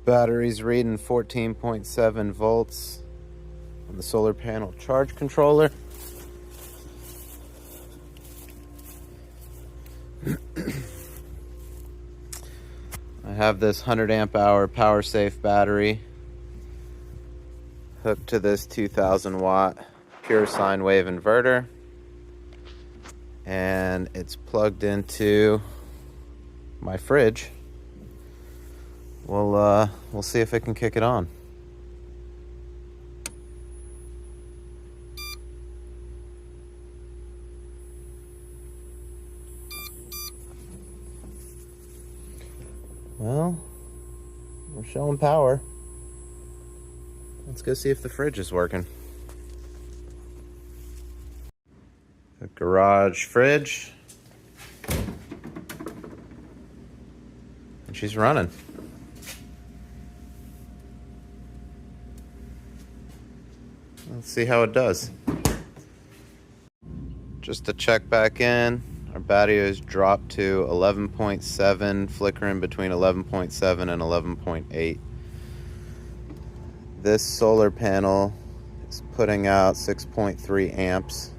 Battery's reading 14.7 volts on the solar panel charge controller. I have this 100 amp hour power safe battery hooked to this 2000 watt pure sine wave inverter, and it's plugged into my fridge. We'll see if it can kick it on. Well, we're showing power. Let's go see if the fridge is working. The garage fridge. And she's running. Let's see how it does. Just to check back in, our battery is dropped to 11.7, flickering between 11.7 and 11.8. This solar panel is putting out 6.3 amps.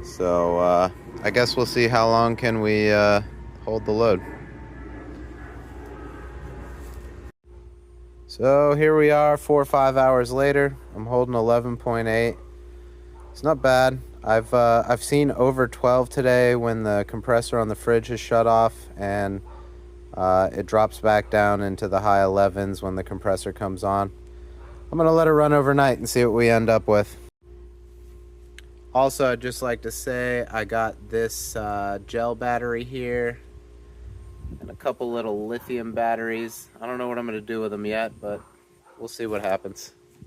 So I guess we'll see how long can we hold the load. So here we are 4 or 5 hours later. I'm holding 11.8. It's not bad. I've seen over 12 today when the compressor on the fridge is shut off, and it drops back down into the high 11s when the compressor comes on. I'm gonna let it run overnight and see what we end up with. Also, I'd just like to say I got this gel battery here and a couple little lithium batteries. I don't know what I'm gonna do with them yet, but we'll see what happens.